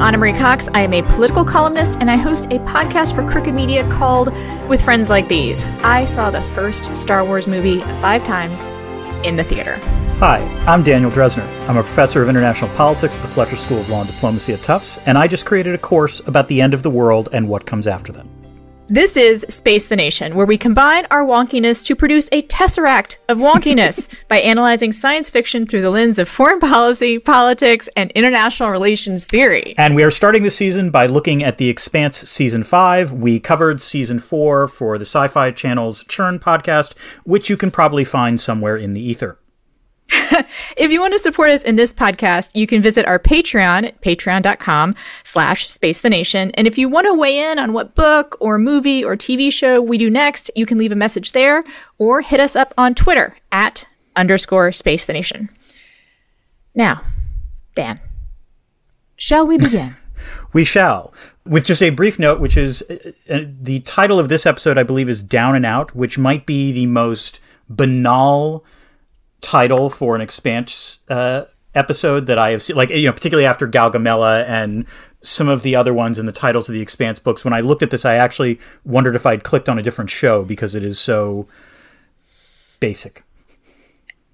I'm Anna Marie Cox. I am a political columnist, and I host a podcast for Crooked Media called With Friends Like These. I saw the first Star Wars movie 5 times in the theater. Hi, I'm Daniel Dresner. I'm a professor of international politics at the Fletcher School of Law and Diplomacy at Tufts, and I just created a course about the end of the world and what comes after that. This is Space the Nation, where we combine our wonkiness to produce a tesseract of wonkiness by analyzing science fiction through the lens of foreign policy, politics, and international relations theory. And we are starting the season by looking at The Expanse Season 5. We covered Season 4 for the Sci-Fi Channel's Churn podcast, which you can probably find somewhere in the ether. If you want to support us in this podcast, you can visit our Patreon at patreon.com/spacethenation. And if you want to weigh in on what book or movie or TV show we do next, you can leave a message there or hit us up on Twitter at _spacethenation. Now, Dan, shall we begin? We shall. With just a brief note, which is the title of this episode, I believe, is Down and Out, which might be the most banal title for an Expanse episode that I have seen, particularly after Gal Gamela and some of the other ones in the titles of the Expanse books. When I looked at this, I actually wondered if I'd clicked on a different show because it is so basic.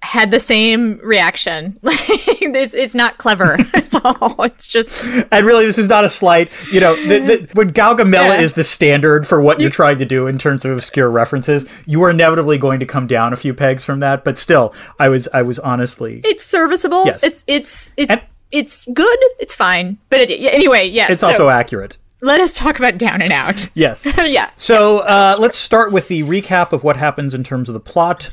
Had the same reaction. It's not clever. It's all. It's just. And really, this is not a slight. When Gal Gamela is the standard for what you're trying to do in terms of obscure references, you are inevitably going to come down a few pegs from that. But still, I was honestly. It's serviceable. Yes. It's good. It's fine. But anyway, yes. It's also accurate. Let us talk about Down and Out. Yes. Yeah. So let's start with the recap of what happens in terms of the plot.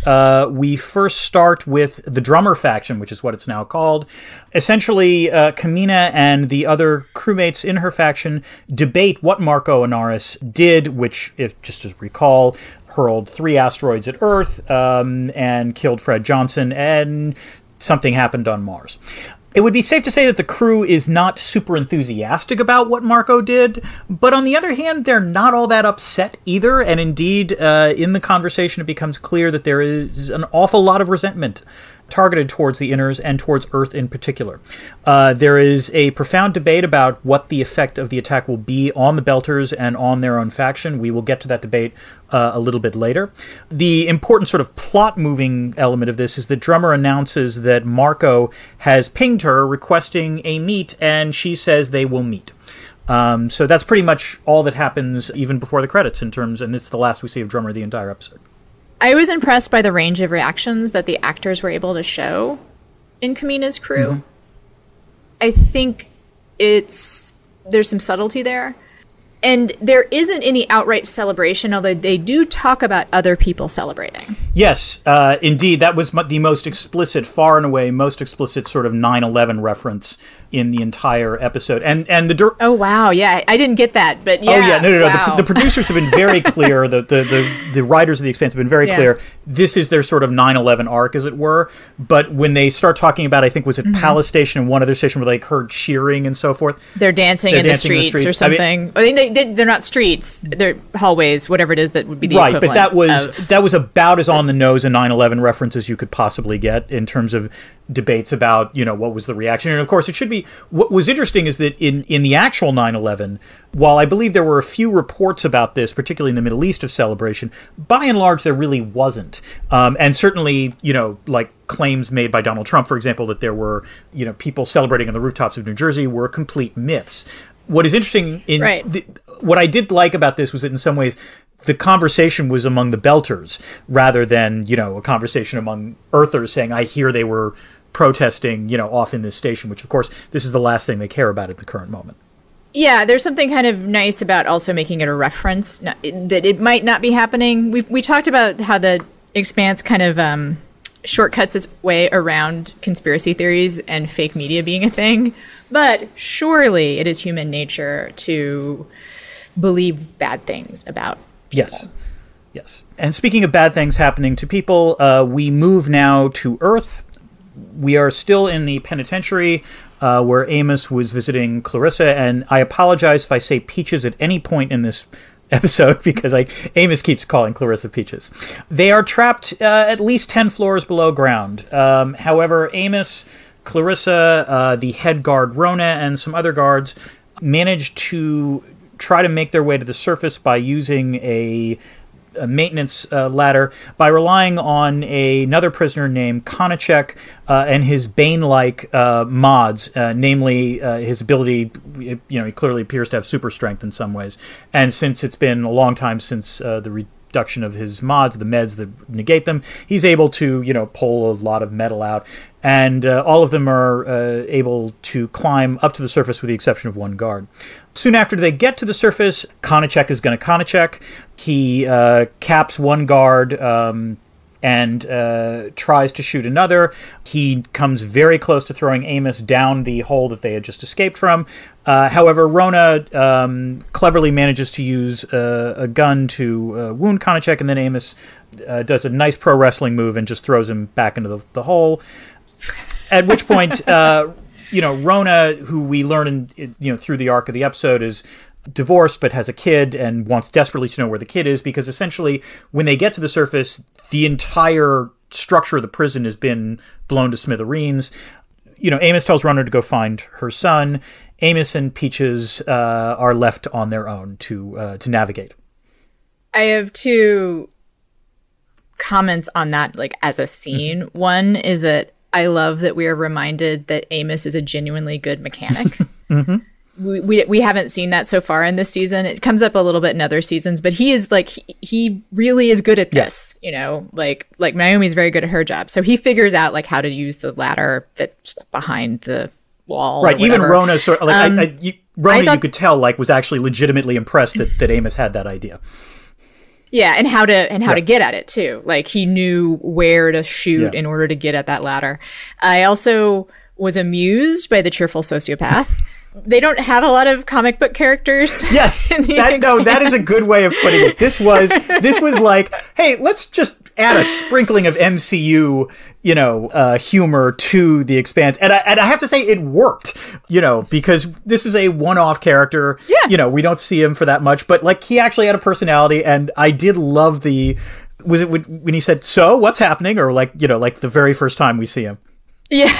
We first start with the drummer faction, which is what it's now called. Essentially, Kamina and the other crewmates in her faction debate what Marco Inaris did, which, if just to recall, hurled 3 asteroids at Earth and killed Fred Johnson, and something happened on Mars. It would be safe to say that the crew is not super enthusiastic about what Marco did, but on the other hand, they're not all that upset either. And indeed, in the conversation, it becomes clear that there is an awful lot of resentment targeted towards the Inners and towards Earth in particular. There is a profound debate about what the effect of the attack will be on the Belters and on their own faction. We will get to that debate a little bit later. The important sort of plot-moving element of this is that Drummer announces that Marco has pinged her requesting a meet, and she says they will meet. So that's pretty much all that happens even before the credits and it's the last we see of Drummer the entire episode. I was impressed by the range of reactions that the actors were able to show in Kamina's crew. Mm-hmm. I think there's some subtlety there. And there isn't any outright celebration, although they do talk about other people celebrating. Yes, indeed. That was the most explicit, far and away, most explicit sort of 9/11 reference in the entire episode. And oh, wow. Yeah, I didn't get that, but yeah. Oh, yeah. No. Wow. The producers have been very clear. The writers of The Expanse have been very clear. This is their sort of 9/11 arc, as it were. But when they start talking about, I think, was it Palace Station and one other station where they heard cheering and so forth? They're dancing in the streets or something. I mean, they're not streets. They're hallways, whatever it is that would be the equivalent. Right, but that was about as on the nose a 9/11 reference as you could possibly get in terms of debates about, what was the reaction. And of course, it should be, what was interesting is that in the actual 9/11, while I believe there were a few reports about this, particularly in the Middle East of celebration, by and large, there really wasn't. And certainly, like claims made by Donald Trump, for example, that there were, people celebrating on the rooftops of New Jersey were complete myths. What is interesting what I did like about this was that in some ways the conversation was among the Belters rather than, a conversation among Earthers saying, I hear they were protesting, off in this station, which of course, this is the last thing they care about at the current moment. Yeah, there's something kind of nice about also making it a reference that it might not be happening. We talked about how the Expanse kind of shortcuts its way around conspiracy theories and fake media being a thing, but surely it is human nature to believe bad things about people. Yes. And speaking of bad things happening to people, we move now to Earth. We are still in the penitentiary where Amos was visiting Clarissa, and I apologize if I say Peaches at any point in this episode because Amos keeps calling Clarissa Peaches. They are trapped at least 10 floors below ground. However, Amos, Clarissa, the head guard Rona, and some other guards manage to try to make their way to the surface by using a maintenance ladder, by relying on another prisoner named Konachek and his Bane-like mods, namely his ability, he clearly appears to have super strength in some ways. And since it's been a long time since the reduction of his mods, the meds that negate them, he's able to, pull a lot of metal out. And all of them are able to climb up to the surface with the exception of one guard. Soon after they get to the surface, Konachek is going to Konachek. He caps one guard and tries to shoot another. He comes very close to throwing Amos down the hole that they had just escaped from. However, Rona cleverly manages to use a gun to wound Konachek, and then Amos does a nice pro wrestling move and just throws him back into the hole. At which point, Rona, who we learn through the arc of the episode, is divorced but has a kid and wants desperately to know where the kid is, because essentially when they get to the surface, the entire structure of the prison has been blown to smithereens. Amos tells Rona to go find her son. Amos and Peaches are left on their own to navigate. I have two comments on that, as a scene. Mm-hmm. One is that I love that we are reminded that Amos is a genuinely good mechanic. Mm-hmm. We haven't seen that so far in this season. It comes up a little bit in other seasons, but he is he really is good at this. Yeah. Like Naomi's very good at her job, so he figures out how to use the ladder that's behind the wall. Right. Even Rona, Rona, you could tell was actually legitimately impressed that Amos had that idea. Yeah, and how to get at it too. He knew where to shoot in order to get at that ladder. I also was amused by the cheerful sociopath. They don't have a lot of comic book characters. Yes, that is a good way of putting it. This was hey, let's just add a sprinkling of MCU, humor to the Expanse, and I have to say it worked, because this is a one-off character. Yeah, we don't see him for that much, but he actually had a personality, and I did love was it when he said, "So what's happening?" or the very first time we see him. Yeah.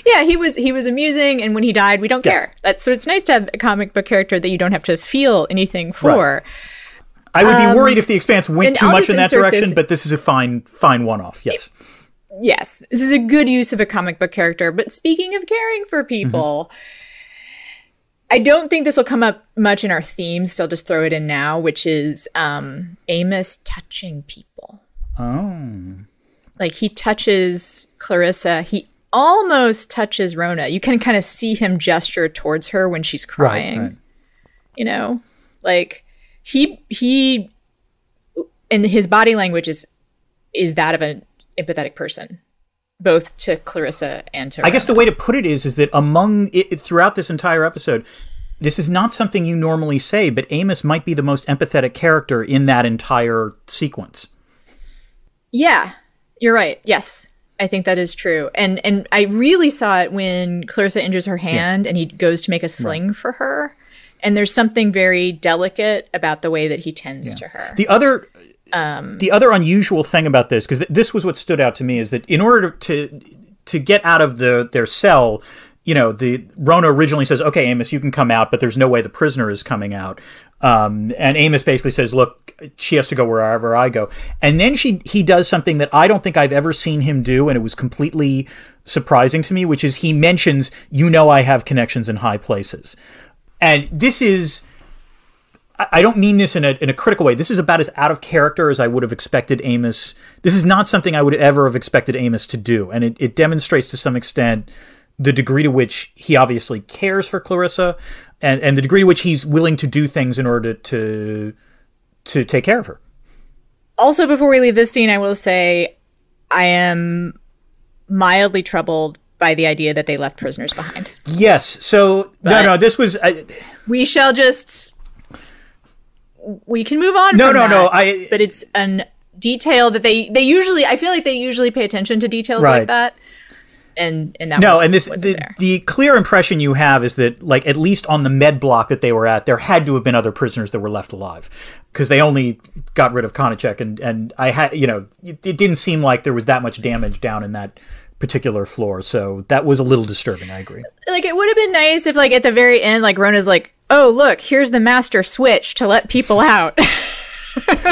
Yeah, he was amusing, and when he died, we don't care. So it's nice to have a comic book character that you don't have to feel anything for. Right. I would be worried if the Expanse went too much in that direction, but this is a fine one-off. Yes. Yes, this is a good use of a comic book character. But speaking of caring for people, I don't think this will come up much in our theme, so I'll just throw it in now, which is Amos touching people. Oh. He touches Clarissa. He almost touches Rona. You can kind of see him gesture towards her when she's crying. Right. He and his body language is that of an empathetic person, both to Clarissa and to Rona. I guess the way to put it is that throughout this entire episode, this is not something you normally say, but Amos might be the most empathetic character in that entire sequence. Yeah, you're right. Yes. I think that is true. And I really saw it when Clarissa injures her hand and he goes to make a sling for her. And there's something very delicate about the way that he tends to her. The other unusual thing about this, because this was what stood out to me, is that in order to get out of their cell, the Rona originally says, "Okay, Amos, you can come out," but there's no way the prisoner is coming out. And Amos basically says, "Look, she has to go wherever I go." And then he does something that I don't think I've ever seen him do, and it was completely surprising to me, which is he mentions, I have connections in high places. And this is, I don't mean this in a critical way. This is about as out of character as I would have expected Amos. This is not something I would ever have expected Amos to do. And it demonstrates to some extent the degree to which he obviously cares for Clarissa and the degree to which he's willing to do things in order to take care of her. Also, before we leave this scene, I will say I am mildly troubled by the idea that they left prisoners behind. Yes. So, no, this was... we shall just... We can move on from that. But it's a detail that they usually... I feel like they usually pay attention to details like that. And that the clear impression you have is that, at least on the med block that they were at, there had to have been other prisoners that were left alive, because they only got rid of Konachek, and I had, it didn't seem like there was that much damage down in that particular floor. So that was a little disturbing. I agree. Like, it would have been nice if, like, at the very end, like, Rona's like, oh, look, here's the master switch to let people out.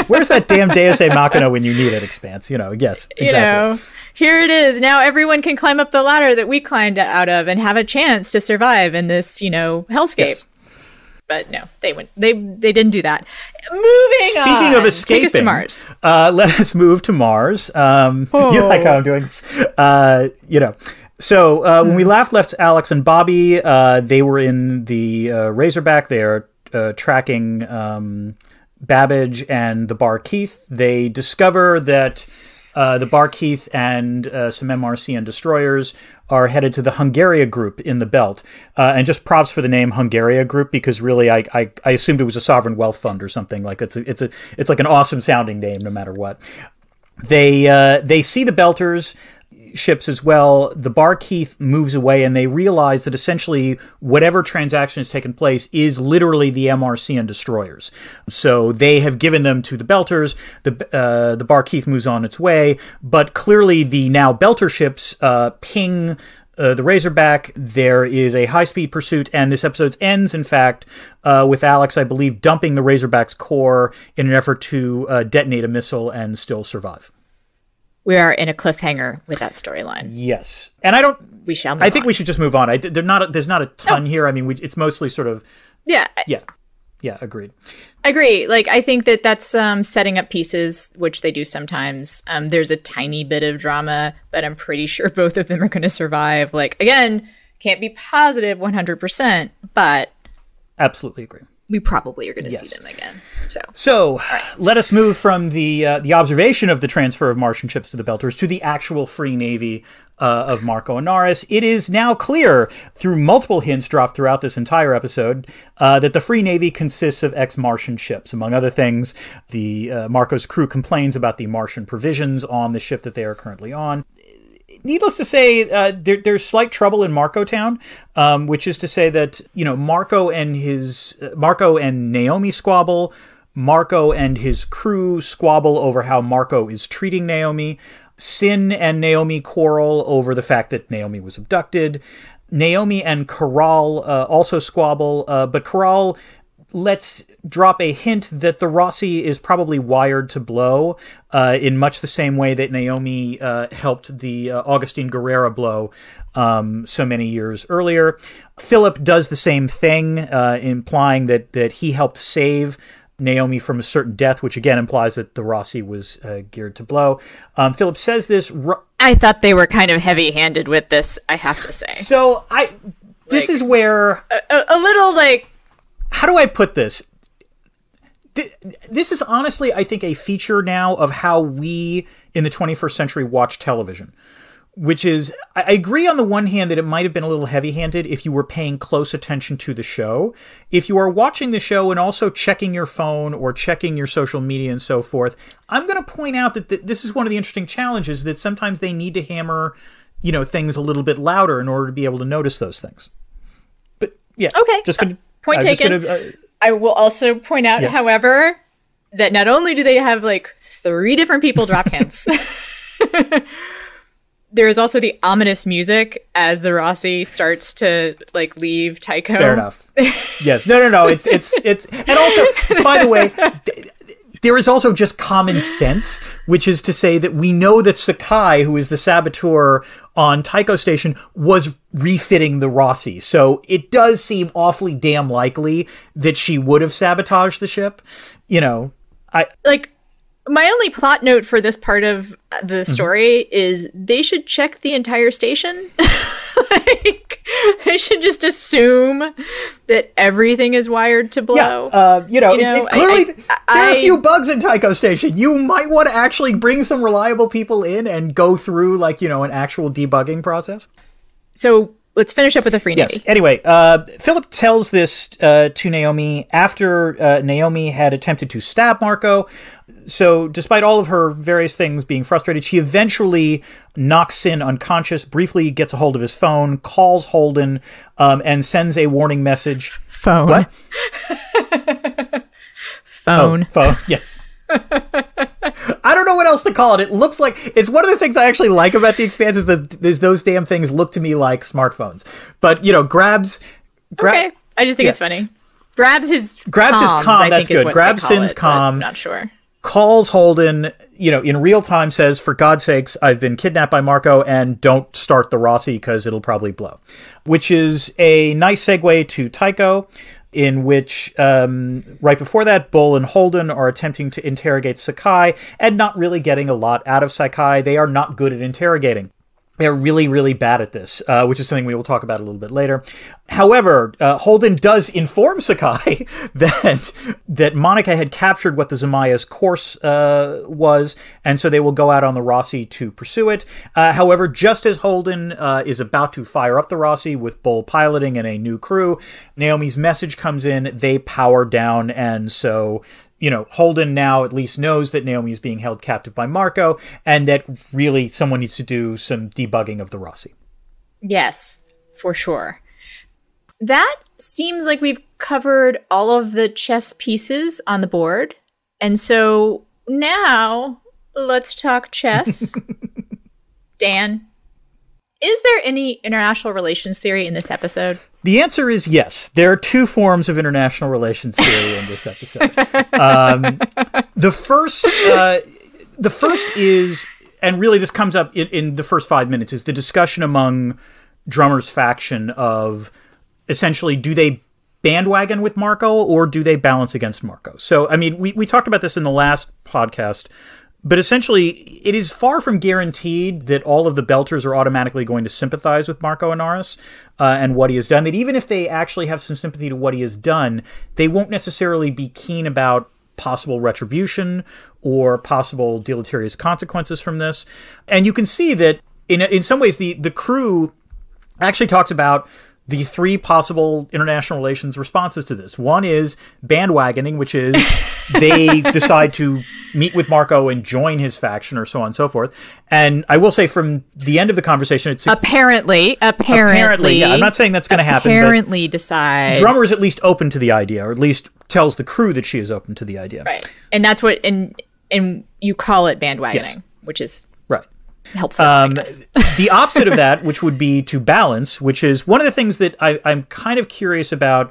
Where's that damn Deus Ex Machina when you need it, Expanse? Yes, exactly. Here it is. Now everyone can climb up the ladder that we climbed out of and have a chance to survive in this, hellscape. Yes. But no, they didn't do that. Moving on. Speaking of escaping, take us to Mars. Let us move to Mars. You like how I'm doing this? So when we left Alex and Bobby, they were in the Razorback. They are tracking Babbage and the Bar Keith. They discover that the Bar Keith and some MRCN destroyers are headed to the Hungaria group in the belt. And just props for the name Hungaria group, because really I assumed it was a sovereign wealth fund or something. Like it's like an awesome sounding name no matter what. They see the Belters ships as well. The Bar Keith moves away, and they realize that essentially whatever transaction has taken place is literally the MRCN destroyers. So they have given them to the Belters. The Bar Keith moves on its way, but clearly the now Belter ships ping the Razorback. There is a high-speed pursuit, and this episode ends, in fact, with Alex, I believe, dumping the Razorback's core in an effort to detonate a missile and still survive. We are in a cliffhanger with that storyline. Yes, and we shall move on. I think we should just move on. There's not a ton here. I mean, it's mostly sort of. Yeah. Agreed. Agree. Like, I think that's setting up pieces, which they do sometimes. There's a tiny bit of drama, but I'm pretty sure both of them are going to survive. Like, again, can't be positive 100%, but absolutely agree. We probably are going to see them again. So let us move from the observation of the transfer of Martian ships to the Belters to the actual Free Navy of Marco Inaris. It is now clear, through multiple hints dropped throughout this entire episode, that the Free Navy consists of ex-Martian ships. Among other things, the Marco's crew complains about the Martian provisions on the ship that they are currently on. Needless to say, there's slight trouble in Marco Town, which is to say that, Marco and Naomi squabble. Marco and his crew squabble over how Marco is treating Naomi. Sin and Naomi quarrel over the fact that Naomi was abducted. Naomi and Corral also squabble, but Corral lets drop a hint that the Rossi is probably wired to blow in much the same way that Naomi helped the Augustine Guerrera blow so many years earlier. Philip does the same thing, implying that he helped save Naomi from a certain death, which again implies that the Rossi was geared to blow. Philip says this. I thought they were kind of heavy-handed with this, I have to say. So this is where a little like. How do I put this? This is honestly, I think, a feature now of how we in the 21st century watch television, which is, I agree on the one hand that it might have been a little heavy-handed if you were paying close attention to the show. If you are watching the show and also checking your phone or checking your social media and so forth, I'm going to point out that this is one of the interesting challenges, that sometimes they need to hammer, things a little bit louder in order to be able to notice those things. But yeah. Okay. Point taken. I will also point out, however, that not only do they have like 3 different people drop hints, there is also the ominous music as the Rossi starts to like leave Tycho. Fair enough. Yes. No. It's and also, by the way, there is also just common sense, which is to say that we know that Sakai, who is the saboteur on Tycho Station, was refitting the Rossi. So it does seem awfully damn likely that she would have sabotaged the ship. My only plot note for this part of the story is they should check the entire station. They should just assume that everything is wired to blow. Yeah, clearly there are a few bugs in Tycho Station. You might want to actually bring some reliable people in and go through an actual debugging process. So let's finish up with the Free Navy. Anyway, Philip tells this to Naomi after Naomi had attempted to stab Marco. So despite all of her various things being frustrated, she eventually knocks Sin unconscious, briefly gets a hold of his phone, calls Holden, and sends a warning message. Phone. What? Phone. Oh, phone, yes. I don't know what else to call it. It looks like it's one of the things I actually like about the Expanse is that those damn things look to me like smartphones. But grabs. Okay, I just think it's funny. Grabs his comm. That's good. Grabs Sin's comm. Not sure. Calls Holden, in real time, says, for God's sakes, I've been kidnapped by Marco, and don't start the Rossi because it'll probably blow. Which is a nice segue to Tycho, in which, right before that, Bull and Holden are attempting to interrogate Sakai, and not really getting a lot out of Sakai. They are not good at interrogating. They're really, really bad at this, which is something we will talk about a little bit later. However, Holden does inform Sakai that Monica had captured what the Zamaya's course was, and so they will go out on the Rossi to pursue it. However, just as Holden is about to fire up the Rossi with Bull piloting and a new crew, Naomi's message comes in, they power down, and so Holden now at least knows that Naomi is being held captive by Marco, and that really someone needs to do some debugging of the Rossi. Yes, for sure. That seems like we've covered all of the chess pieces on the board. And so now let's talk chess. Dan, is there any international relations theory in this episode? The answer is yes. There are two forms of international relations theory in this episode. The first is, and really this comes up in the first 5 minutes, is the discussion among Drummer's faction of essentially, do they bandwagon with Marco or do they balance against Marco? So, I mean, we talked about this in the last podcast, but essentially, it is far from guaranteed that all of the Belters are automatically going to sympathize with Marco Inaris and what he has done. That even if they actually have some sympathy to what he has done, they won't necessarily be keen about possible retribution or possible deleterious consequences from this. And you can see that in some ways, the crew actually talks about the three possible international relations responses to this. One is bandwagoning, which is they decide to meet with Marco and join his faction or so on and so forth. And I will say from the end of the conversation, it's apparently, yeah, I'm not saying that's going to happen. Apparently decide. Drummer is at least open to the idea, or at least tells the crew that she is open to the idea. Right. And that's what, and you call it bandwagoning, yes. Which is right. Helpful. I guess. The opposite of that, which would be to balance, which is one of the things that I'm kind of curious about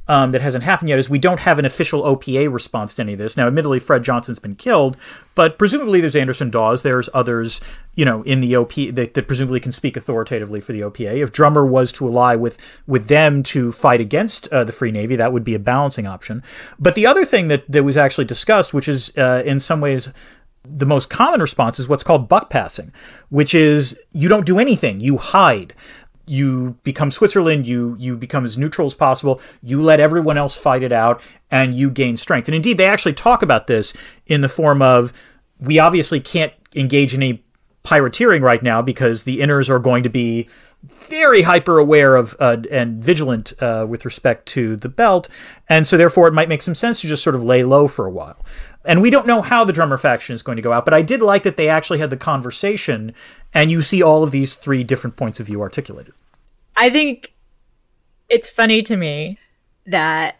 that hasn't happened yet, is we don't have an official OPA response to any of this. Now, admittedly, Fred Johnson's been killed, but presumably there's Anderson Dawes, there's others, in the OP that presumably can speak authoritatively for the OPA. If Drummer was to ally with them to fight against the Free Navy, that would be a balancing option. But the other thing that was actually discussed, which is in some ways the most common response, is what's called buck passing, which is you don't do anything. You hide. You become Switzerland. You become as neutral as possible. You let everyone else fight it out, and you gain strength. And indeed, they actually talk about this in the form of, we obviously can't engage in any pirateering right now because the inners are going to be very hyper aware of and vigilant with respect to the belt. And so therefore it might make some sense to just sort of lay low for a while. And we don't know how the Drummer faction is going to go out, but I did like that they actually had the conversation and you see all of these three different points of view articulated. I think it's funny to me that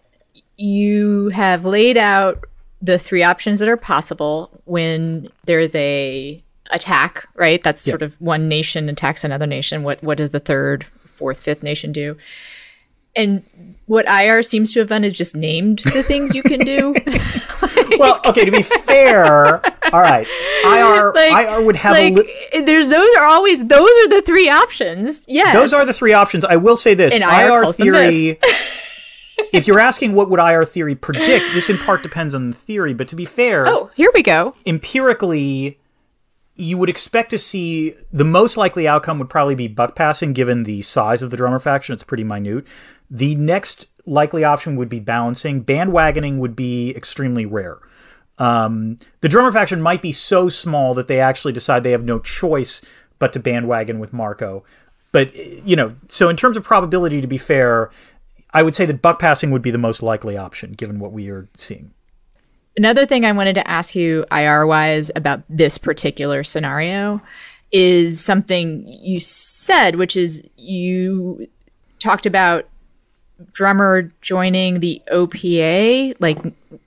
you have laid out the three options that are possible when there is a attack, right? That's sort of one nation attacks another nation. What does the third, fourth, fifth nation do? And what IR seems to have done is just named the things you can do. Well, okay, to be fair, all right, IR would have those are the three options. Yes. Those are the three options. I will say this, and IR theory, if you're asking what would IR theory predict, this in part depends on the theory, but to be fair, here we go. Empirically, you would expect to see the most likely outcome would probably be buck passing, given the size of the Drummer faction. It's pretty minute. The next likely option would be balancing. Bandwagoning would be extremely rare. The Drummer faction might be so small that they actually decide they have no choice but to bandwagon with Marco. But, so in terms of probability, to be fair, I would say that buck passing would be the most likely option, given what we are seeing. Another thing I wanted to ask you IR-wise about this particular scenario is something you said, which is you talked about Drummer joining the OPA,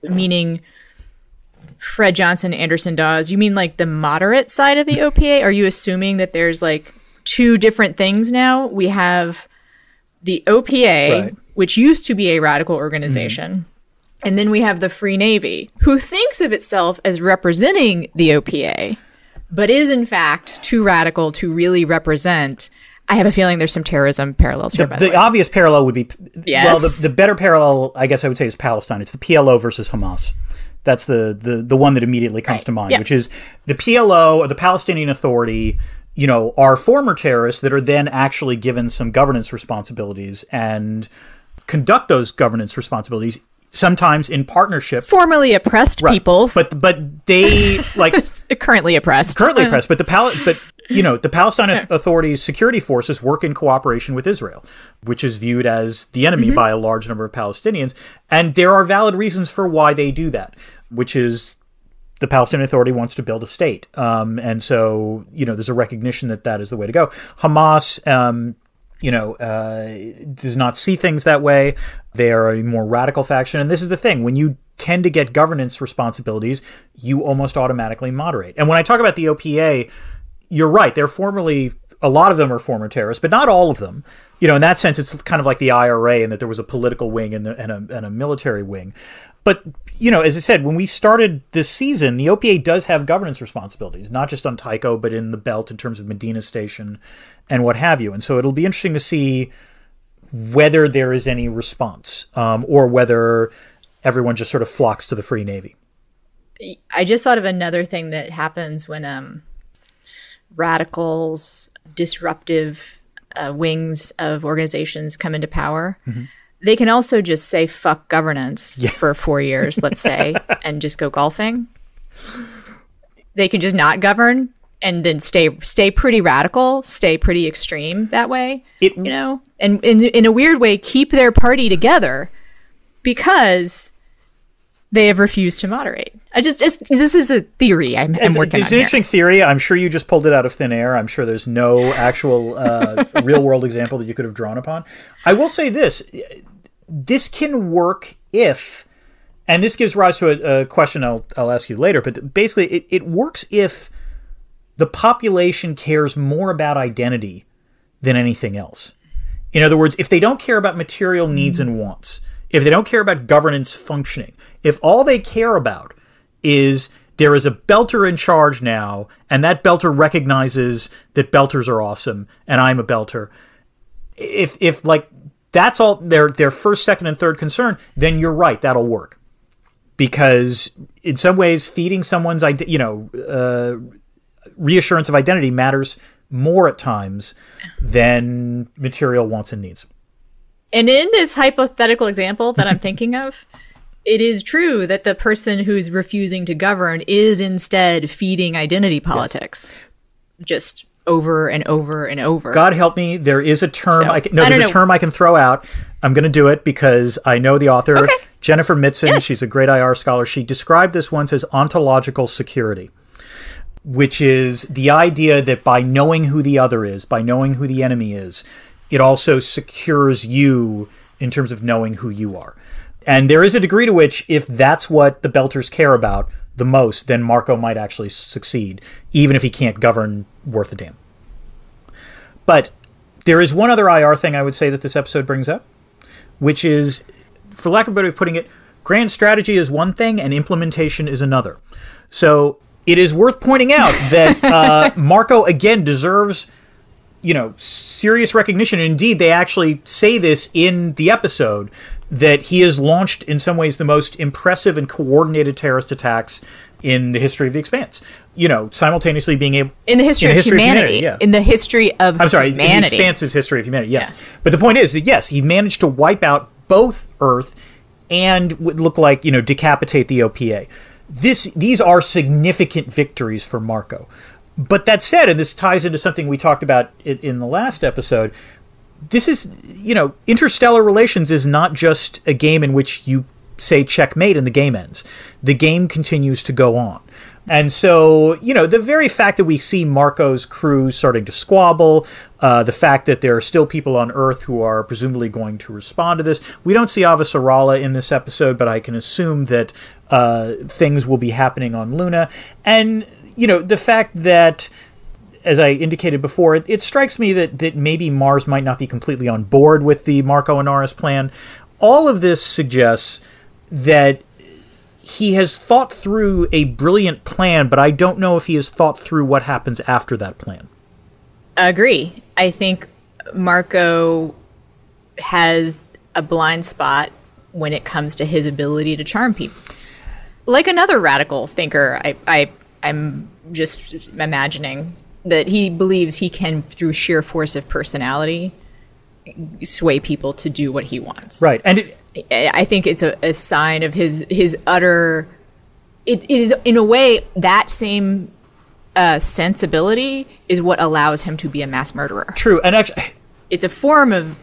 meaning Fred Johnson, Anderson Dawes, you mean like the moderate side of the OPA? Are you assuming that there's like two different things now? We have the OPA, which used to be a radical organization, and then we have the Free Navy, who thinks of itself as representing the OPA, but is in fact too radical to really represent. I have a feeling there's some terrorism parallels here. By the way, obvious parallel would be, well, the better parallel, I guess I would say, is Palestine. It's the PLO versus Hamas. That's the one that immediately comes to mind, which is the PLO, or the Palestinian Authority, are former terrorists that are then actually given some governance responsibilities and conduct those governance responsibilities, sometimes in partnership. Formerly oppressed peoples. But they, like... currently oppressed. But the Palestine Authority's security forces work in cooperation with Israel, which is viewed as the enemy by a large number of Palestinians. And there are valid reasons for why they do that, which is the Palestinian Authority wants to build a state. And so, there's a recognition that that is the way to go. Hamas, does not see things that way. They are a more radical faction. And this is the thing. When you tend to get governance responsibilities, you almost automatically moderate. And when I talk about the OPA, you're right. A lot of them are former terrorists, but not all of them. In that sense, it's kind of like the IRA in that there was a political wing and a military wing. But, as I said, when we started this season, the OPA does have governance responsibilities, not just on Tycho, but in the belt in terms of Medina Station and what have you. And so it'll be interesting to see whether there is any response or whether everyone just sort of flocks to the Free Navy. I just thought of another thing that happens when radicals, disruptive wings of organizations come into power. They can also just say fuck governance for 4 years, let's say, and just go golfing. They can just not govern and then stay pretty radical, stay pretty extreme that way, and in a weird way keep their party together because they have refused to moderate. This is a theory I'm working on. It's an interesting theory. I'm sure you just pulled it out of thin air. I'm sure there's no actual real world example that you could have drawn upon. I will say this. This can work if, and this gives rise to a question I'll ask you later, but basically it works if the population cares more about identity than anything else. In other words, if they don't care about material needs and wants, if they don't care about governance functioning, if all they care about is there is a belter in charge now, and that belter recognizes that belters are awesome, and I'm a belter, if like that's all their first, second, and third concern, then you're right, that'll work. Because in some ways, feeding someone's reassurance of identity matters more at times than material wants and needs. And in this hypothetical example that I'm thinking of, it is true that the person who's refusing to govern is instead feeding identity politics. Yes. Just over and over and over. God help me, there is a term. There's a term I can throw out. I'm going to do it because I know the author, Jennifer Mitzen. Yes. She's a great IR scholar. She described this once as ontological security, which is the idea that by knowing who the other is, by knowing who the enemy is, it also secures you in terms of knowing who you are. And there is a degree to which, if that's what the Belters care about the most, then Marco might actually succeed, even if he can't govern worth a damn. But there is one other IR thing I would say that this episode brings up, which is, for lack of a better way of putting it, grand strategy is one thing and implementation is another. So it is worth pointing out that Marco, again, deserves serious recognition. And indeed, they actually say this in the episode, that he has launched, in some ways, the most impressive and coordinated terrorist attacks in the history of the Expanse. Simultaneously being able... In the history of humanity. Yeah. In the history of humanity. In the Expanse's history of humanity, yes. Yeah. But the point is that, yes, he managed to wipe out both Earth and would look like, decapitate the OPA. These are significant victories for Marco. But that said, and this ties into something we talked about in the last episode, this is, interstellar relations is not just a game in which you say checkmate and the game ends. The game continues to go on. And so, the very fact that we see Marco's crew starting to squabble, the fact that there are still people on Earth who are presumably going to respond to this. We don't see Avasarala in this episode, but I can assume that things will be happening on Luna. And, the fact that, as I indicated before, it strikes me that maybe Mars might not be completely on board with the Marco Inaris plan. All of this suggests that he has thought through a brilliant plan, but I don't know if he has thought through what happens after that plan. Agree. I think Marco has a blind spot when it comes to his ability to charm people. Like another radical thinker, I'm just imagining that he believes he can, through sheer force of personality, sway people to do what he wants. Right. And I think it's a sign of his utter... It is, in a way, that same sensibility is what allows him to be a mass murderer. True. And actually... It's a form of,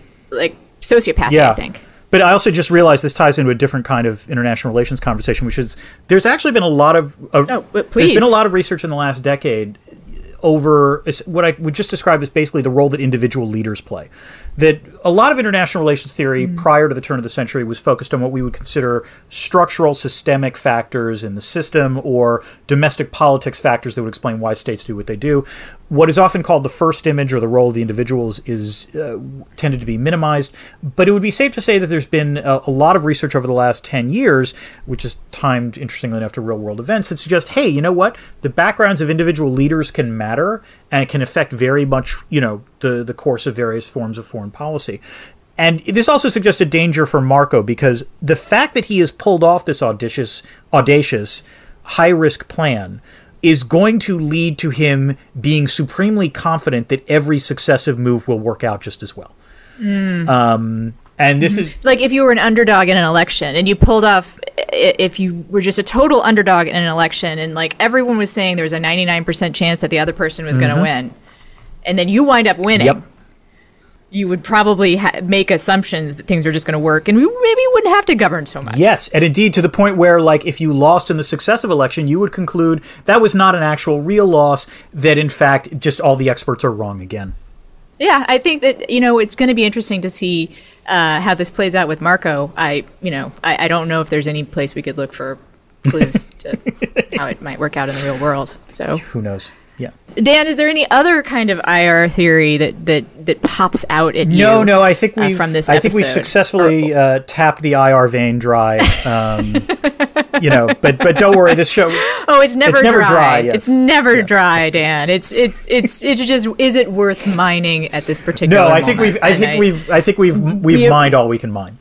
sociopathy, I think. But I also just realized this ties into a different kind of international relations conversation, which is there's actually been a lot of there's been a lot of research in the last decade over what I would just describe as basically the role that individual leaders play. That a lot of international relations theory prior to the turn of the century was focused on what we would consider structural systemic factors in the system or domestic politics factors that would explain why states do what they do. What is often called the first image or the role of the individuals is tended to be minimized. But it would be safe to say that there's been a lot of research over the last 10 years, which is timed, interestingly enough, to real-world events, that suggest, hey, you know what? The backgrounds of individual leaders can matter and it can affect very much, the course of various forms of foreign policy. And this also suggests a danger for Marco, because the fact that he has pulled off this audacious, high-risk plan is going to lead to him being supremely confident that every successive move will work out just as well. And this is... Like if you were an underdog in an election and you pulled off... If you were just a total underdog in an election and everyone was saying there was a 99% chance that the other person was going to win, and then you wind up winning, you would probably make assumptions that things are just going to work, and we maybe wouldn't have to govern so much. Yes, and indeed to the point where, if you lost in the successive election, you would conclude that was not an actual real loss, that in fact just all the experts are wrong again. Yeah, I think that, it's going to be interesting to see how this plays out with Marco. I don't know if there's any place we could look for clues to how it might work out in the real world. So who knows? Yeah. Dan, is there any other kind of IR theory that pops out at you? No. I think we've from this episode? I think we successfully tapped the IR vein dry. But don't worry. This show. Oh, it's never dry. Yes. It's never dry, Dan. It's just. Is it worth mining at this particular? No, I think we've mined all we can mine.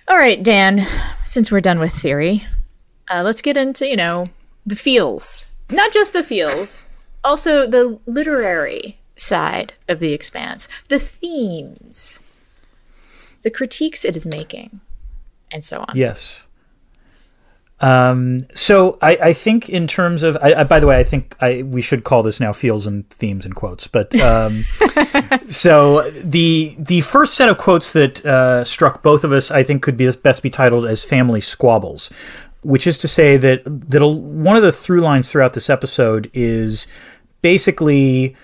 All right, Dan. Since we're done with theory, let's get into the feels. Not just the feels, also the literary side of The Expanse, the themes, the critiques it is making, and so on. Yes. So I think in terms of, by the way, I think we should call this now feels and themes and quotes. But so the first set of quotes that struck both of us, I think, could best be titled as family squabbles. Which is to say that one of the through lines throughout this episode is basically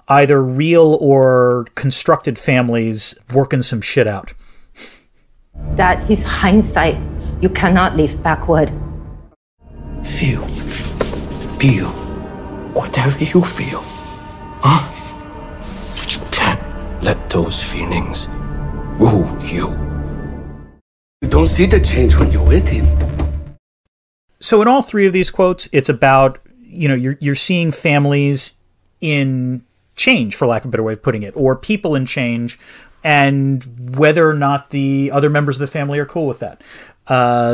either real or constructed families working some shit out. That is hindsight. You cannot live backward. Feel whatever you feel. But you can't let those feelings rule you. You don't see the change when you're with him. So in all three of these quotes, it's about, you're seeing families in change, for lack of a better way of putting it, or people in change, and whether or not the other members of the family are cool with that.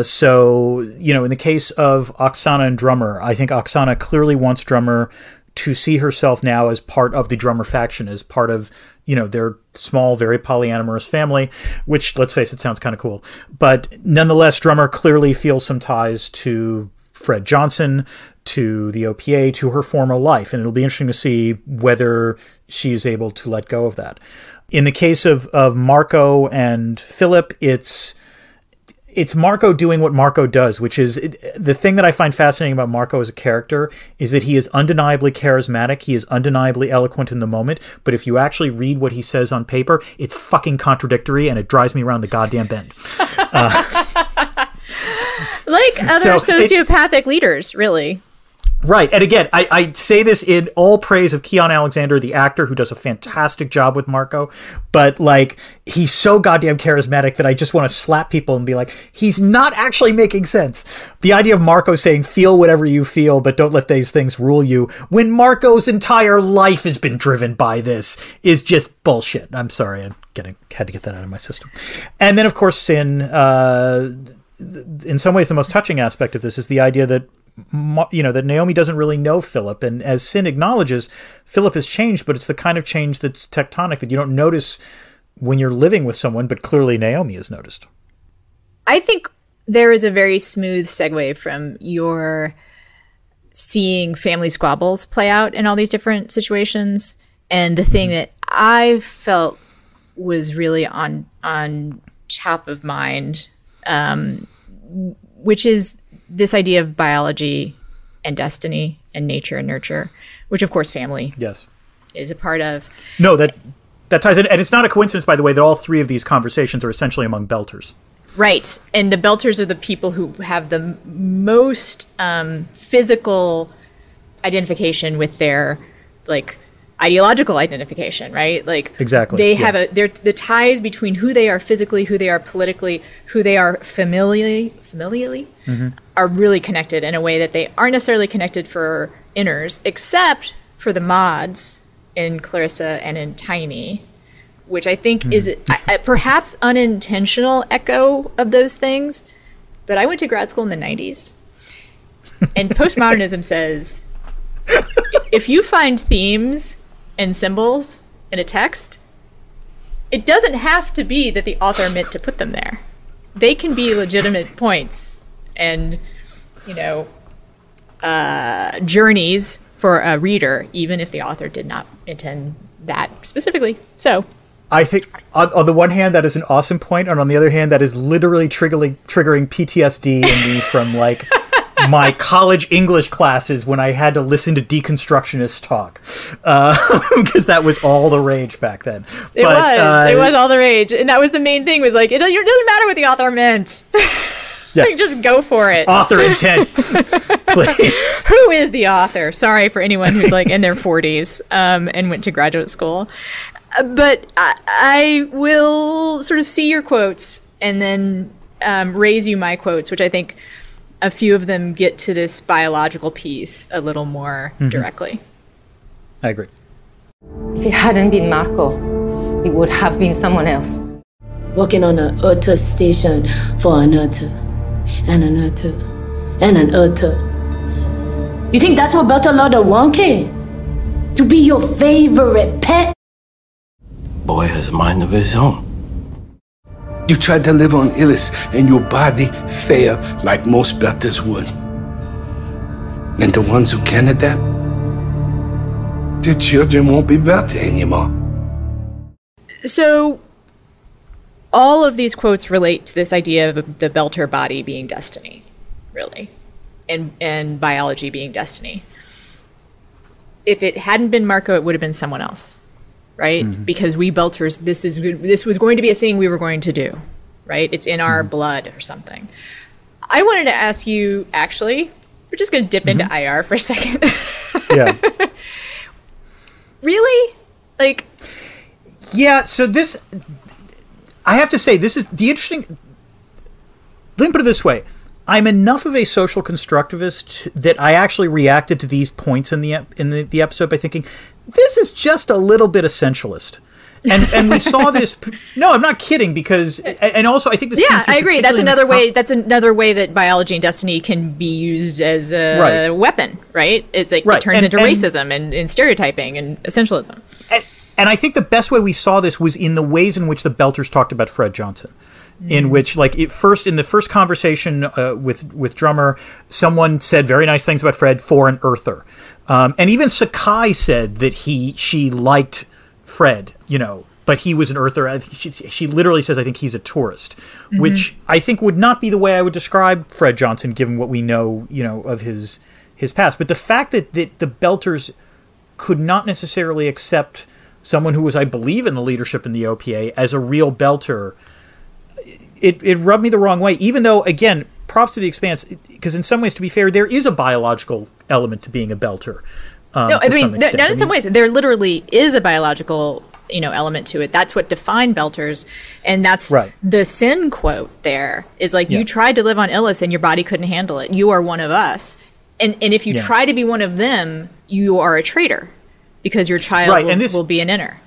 So, in the case of Oksana and Drummer, I think Oksana clearly wants Drummer to see herself now as part of the Drummer faction, as part of, their small, very polyamorous family, which, let's face it, sounds kind of cool. But nonetheless, Drummer clearly feels some ties to Fred Johnson, to the OPA, to her former life. And it'll be interesting to see whether she is able to let go of that. In the case of Marco and Philip, it's Marco doing what Marco does, which is the thing that I find fascinating about Marco as a character is that he is undeniably charismatic. He is undeniably eloquent in the moment. But if you actually read what he says on paper, it's fucking contradictory and it drives me around the goddamn bend. Like other sociopathic leaders, really. Right. And again, I say this in all praise of Keon Alexander, the actor who does a fantastic job with Marco. But, like, he's so goddamn charismatic that I just want to slap people and be like, he's not actually making sense. The idea of Marco saying, feel whatever you feel, but don't let these things rule you, when Marco's entire life has been driven by this, is just bullshit. I'm sorry. Had to get that out of my system. And then, of course, Sin, in some ways, the most touching aspect of this is the idea that that Naomi doesn't really know Philip. And as Sin acknowledges, Philip has changed, but it's the kind of change that's tectonic that you don't notice when you're living with someone, but clearly Naomi has noticed. I think there is a very smooth segue from your seeing family squabbles play out in all these different situations. And the thing that I felt was really on top of mind, which is this idea of biology and destiny and nature and nurture, which of course family is a part of. No, that ties in. And it's not a coincidence, by the way, that all three of these conversations are essentially among Belters. Right. And the Belters are the people who have the most physical identification with their, like, ideological identification, right? Like, exactly. They have the ties between who they are physically, who they are politically, who they are familially are really connected in a way that they aren't necessarily connected for inners, except for the mods in Clarissa and in Tiny, which I think is a perhaps unintentional echo of those things. But I went to grad school in the 90s, and postmodernism says, if you find themes and symbols in a text, it doesn't have to be that the author meant to put them there. They can be legitimate points and, journeys for a reader, even if the author did not intend that specifically. So I think on the one hand, that is an awesome point, and on the other hand, that is literally triggering PTSD in me from, like, my college English classes when I had to listen to deconstructionists talk, because that was all the rage back then. It was all the rage, and that was the main thing. Was like, it doesn't matter what the author meant. Like, just go for it. Author intent, please. Who is the author? Sorry for anyone who's like in their 40s and went to graduate school, but I will sort of see your quotes and then raise you my quotes, which I think a few of them get to this biological piece a little more directly. I agree. If it hadn't been Marco, it would have been someone else. Working on an Earther station for an Earther, and an Earther, and an Earther. You think that's what Belter Lauder wanted? To be your favorite pet? Boy has a mind of his own. You tried to live on Illis, and your body failed like most Belters would. And the ones who can adapt, their children won't be Belter anymore. So all of these quotes relate to this idea of the Belter body being destiny, really, and biology being destiny. If it hadn't been Marco, it would have been someone else. Right? Because we Belters, this was going to be a thing we were going to do, right? It's in our blood or something. I wanted to ask you, actually, we're just going to dip into IR for a second. Yeah. Really? Like... Yeah, so this... I have to say, this is the interesting... Let me put it this way. I'm enough of a social constructivist that I actually reacted to these points in the episode by thinking, this is just a little bit essentialist. And we saw this. No, I'm not kidding, because and also I think this. Yeah, I agree. That's another way. That's another way that biology and destiny can be used as a weapon, right? It's like it turns into racism and stereotyping and essentialism. And I think the best way we saw this was in the ways in which the Belters talked about Fred Johnson. In which, like, in the first conversation with Drummer, someone said very nice things about Fred for an Earther, and even Sakai said that she liked Fred, but he was an Earther. She literally says, I think he's a tourist, which I think would not be the way I would describe Fred Johnson, given what we know, of his past. But the fact that the Belters could not necessarily accept someone who was, I believe, in the leadership in the OPA as a real Belter. It rubbed me the wrong way, even though, again, props to the Expanse, because in some ways, to be fair, there is a biological element to being a belter. No, I mean, not in some ways. There literally is a biological, element to it. That's what defined belters, and that's the Sin quote. There is like, you tried to live on Illis, and your body couldn't handle it. You are one of us, and if you try to be one of them, you are a traitor, because your child will be an inner.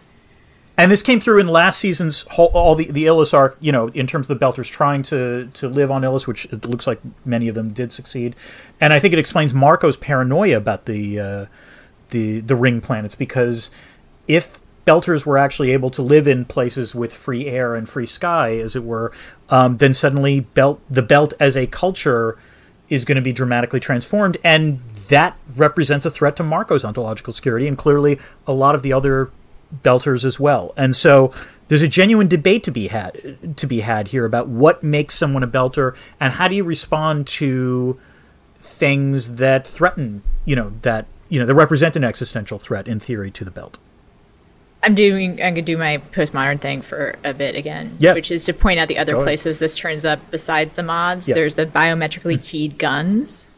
And this came through in last season's all the Illis arc, in terms of the Belters trying to live on Illis, which it looks like many of them did succeed. And I think it explains Marco's paranoia about the ring planets, because if Belters were actually able to live in places with free air and free sky, as it were, then suddenly the Belt as a culture is going to be dramatically transformed, and that represents a threat to Marco's ontological security, and clearly a lot of the other Belters as well. And so there's a genuine debate to be had here about what makes someone a Belter, and how do you respond to things that threaten, that represent an existential threat in theory to the Belt. I'm gonna do my postmodern thing for a bit again, which is to point out the other places this turns up besides the mods. There's the biometrically keyed guns,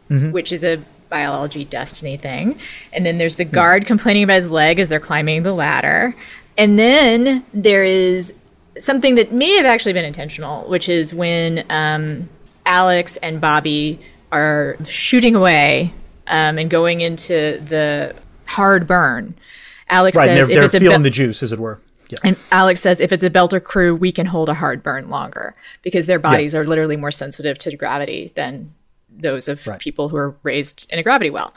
which is a biology destiny thing, and then there's the guard complaining about his leg as they're climbing the ladder, and then there is something that may have actually been intentional, which is when Alex and Bobby are shooting away and going into the hard burn. Alex says, they're feeling the juice, as it were. Yeah. And Alex says, if it's a Belter crew, we can hold a hard burn longer, because their bodies are literally more sensitive to gravity than those of people who are raised in a gravity well.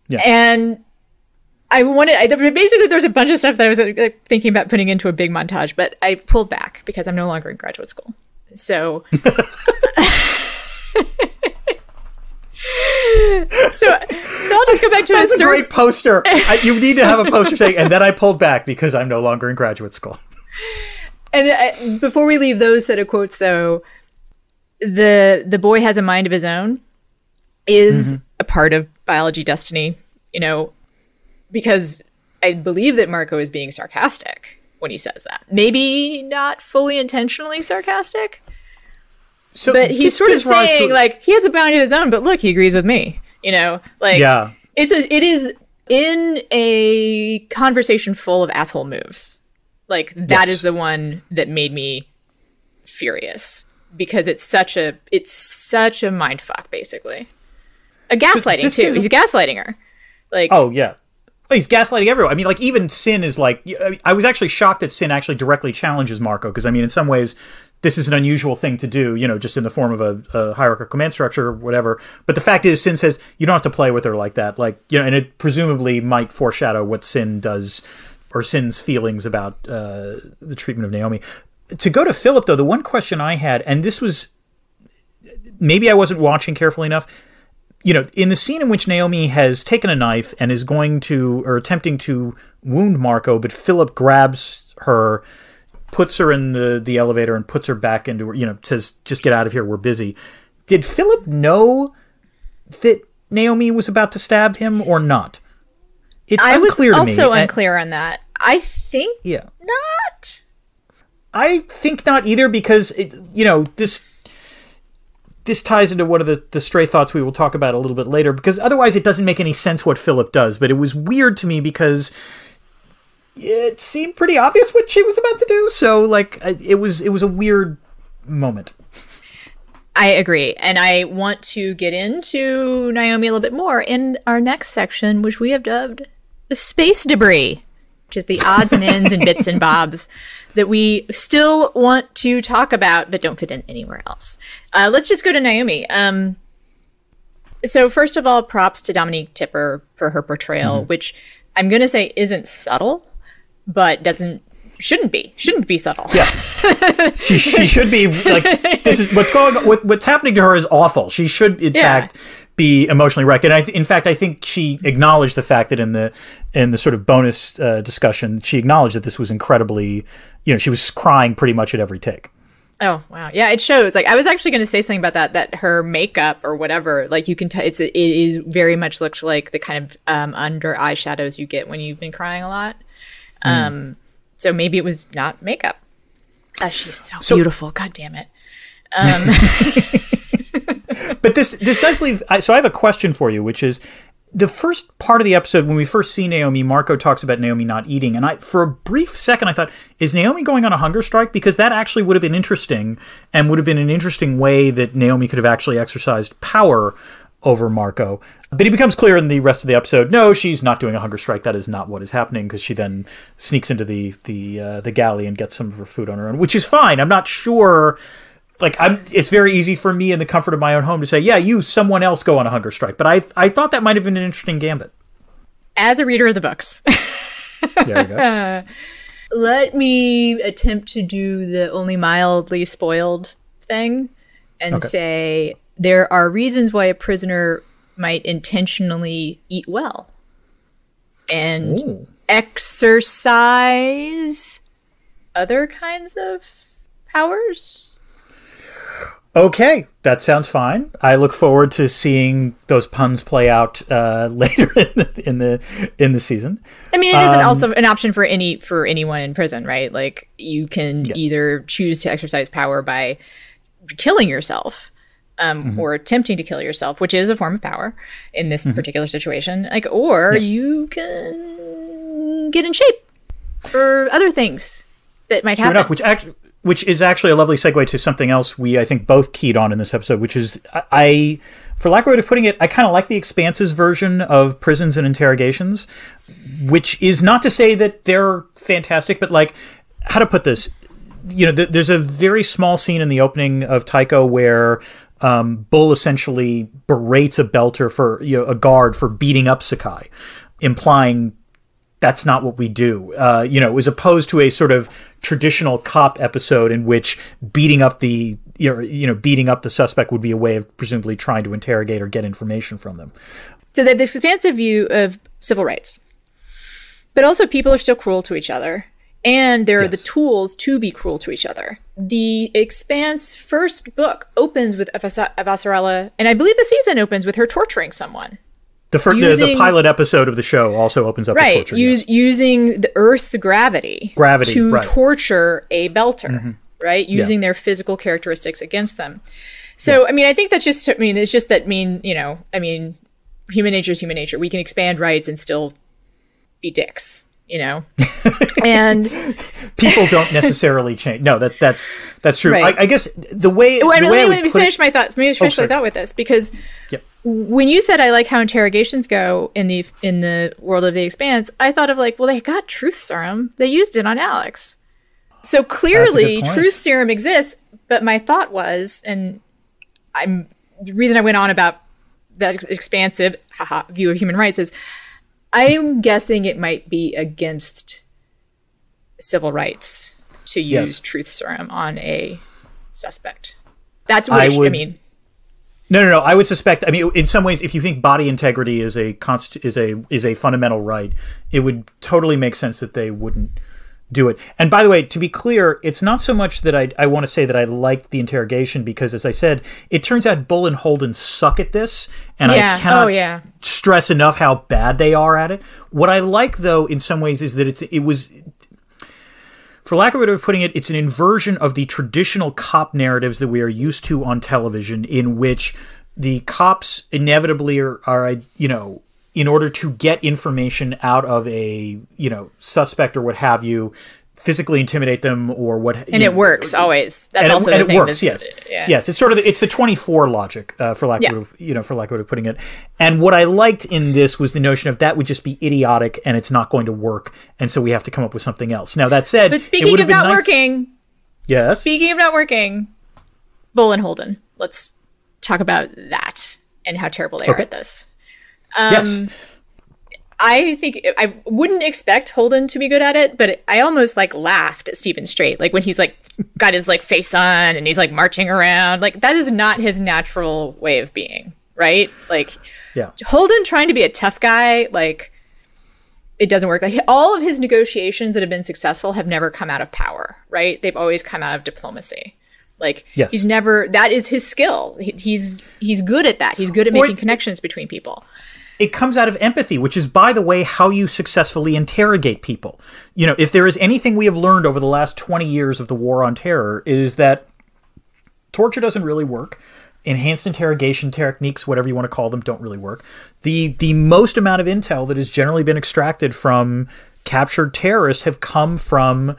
Yeah. And basically there's a bunch of stuff that I was thinking about putting into a big montage, but I pulled back because I'm no longer in graduate school. So, so I'll just go back to a great poster. You need to have a poster saying, and then I pulled back because I'm no longer in graduate school. And before we leave those set of quotes, though, the boy has a mind of his own is a part of biology destiny, because I believe that Marco is being sarcastic when he says that. Maybe not fully intentionally sarcastic, but he's sort of saying, like, he has a mind of his own, but look, he agrees with me, it is in a conversation full of asshole moves. Like, that is the one that made me furious, because it's such a mind fuck, basically. A gaslighting too. He's gaslighting her. Like, he's gaslighting everyone. I mean, like, even Sin is like, I was actually shocked that Sin actually directly challenges Marco, because I mean, in some ways, this is an unusual thing to do, just in the form of a hierarchical command structure or whatever. But the fact is, Sin says you don't have to play with her like that, and it presumably might foreshadow what Sin does, or Sin's feelings about the treatment of Naomi. To go to Philip, though, the one question I had, and this was, maybe I wasn't watching carefully enough, in the scene in which Naomi has taken a knife and is attempting to wound Marco, but Philip grabs her, puts her in the elevator and puts her back into her, says, just get out of here, we're busy. Did Philip know that Naomi was about to stab him or not? It's unclear to me. I was also unclear on that. I think not. I think not either, because this ties into one of the stray thoughts we will talk about a little bit later, because otherwise it doesn't make any sense what Philip does. But it was weird to me because it seemed pretty obvious what she was about to do. So, it was a weird moment. I agree. And I want to get into Naomi a little bit more in our next section, which we have dubbed the space debris, which is the odds and ends and bits and bobs that we still want to talk about but don't fit in anywhere else. Let's just go to Naomi. So first of all, props to Dominique Tipper for her portrayal, which I'm going to say isn't subtle, but shouldn't be subtle. Yeah. she should be like, this is what's happening to her is awful. She should in fact be emotionally wrecked. And in fact, I think she acknowledged the fact that in the sort of bonus discussion, she acknowledged that this was incredibly, she was crying pretty much at every take. Oh, wow. Yeah, it shows. Like, I was actually going to say something about that her makeup or whatever, like, you can tell it is very much looked like the kind of under eye shadows you get when you've been crying a lot. So maybe it was not makeup. She's so beautiful. God damn it. But this does leave. So I have a question for you, which is the first part of the episode when we first see Naomi. Marco talks about Naomi not eating, and for a brief second I thought, is Naomi going on a hunger strike? Because that actually would have been interesting, and would have been an interesting way that Naomi could have actually exercised power over Marco. But it becomes clear in the rest of the episode, no, she's not doing a hunger strike. That is not what is happening, because she then sneaks into the galley and gets some of her food on her own, which is fine. I'm not sure. It's very easy for me in the comfort of my own home to say, yeah, someone else go on a hunger strike. But I thought that might have been an interesting gambit. As a reader of the books. There you go. Let me attempt to do the only mildly spoiled thing and say there are reasons why a prisoner might intentionally eat well and exercise other kinds of powers. Okay, that sounds fine. I look forward to seeing those puns play out later in the season. I mean, it isn't also an option for anyone in prison, right? Like, you can either choose to exercise power by killing yourself, or attempting to kill yourself, which is a form of power in this particular situation. Or you can get in shape for other things that might happen. True enough, which is actually a lovely segue to something else I think both keyed on in this episode, which is for lack of a way of putting it, I kind of like the Expanse's version of prisons and interrogations, which is not to say that they're fantastic, but how to put this? There's a very small scene in the opening of Taiko where Bull essentially berates a belter a guard for beating up Sakai, implying that's not what we do, as opposed to a sort of traditional cop episode in which beating up the suspect would be a way of presumably trying to interrogate or get information from them. So they have this expansive view of civil rights, but also people are still cruel to each other, and there are the tools to be cruel to each other. The Expanse first book opens with Avasarala, and I believe the season opens with her torturing someone. The pilot episode of the show also opens up with torture. Using the Earth's gravity to torture a belter, right? Using their physical characteristics against them. So, I think that's just, it's just that human nature is human nature. We can expand rights and still be dicks, and people don't necessarily change. No, that's true. Right. I guess the way. Let me finish my thought. Let me finish my thought with this, because when you said I like how interrogations go in the world of the Expanse, I thought of they got truth serum. They used it on Alex, so clearly truth serum exists. But my thought was, and the reason I went on about that expansive view of human rights is, I'm guessing it might be against civil rights to use truth serum on a suspect. That's what I mean. No. I would suspect. In some ways, if you think body integrity is a fundamental right, it would totally make sense that they wouldn't do it. And by the way, to be clear, it's not so much that I want to say that I like the interrogation, because, as I said, it turns out Bull and Holden suck at this, and I cannot stress enough how bad they are at it. What I like, though, in some ways, is that it was, for lack of a way of putting it, it's an inversion of the traditional cop narratives that we are used to on television, in which the cops inevitably are in order to get information out of a, suspect or what have you, physically intimidate them or what. And it works always. That's also the thing. It works. Yes. Yes. It's sort of it's the 24 logic, for lack of a way of putting it. And what I liked in this was the notion of that would just be idiotic and it's not going to work, and so we have to come up with something else. Now that said, but speaking of not working, speaking of not working, Bull and Holden. Let's talk about that and how terrible they are at this. Yes. I think I wouldn't expect Holden to be good at it, but I almost laughed at Stephen Strait, when he's got his face on and he's marching around. That is not his natural way of being, right? Holden trying to be a tough guy, it doesn't work. All of his negotiations that have been successful have never come out of power, right? They've always come out of diplomacy. He's never, that is his skill. He's good at that. He's good at making connections between people. It comes out of empathy, which is, by the way, how you successfully interrogate people. If there is anything we have learned over the last 20 years of the War on Terror, is that torture doesn't really work. enhanced interrogation techniques, whatever you want to call them, don't really work. The most amount of intel that has generally been extracted from captured terrorists have come from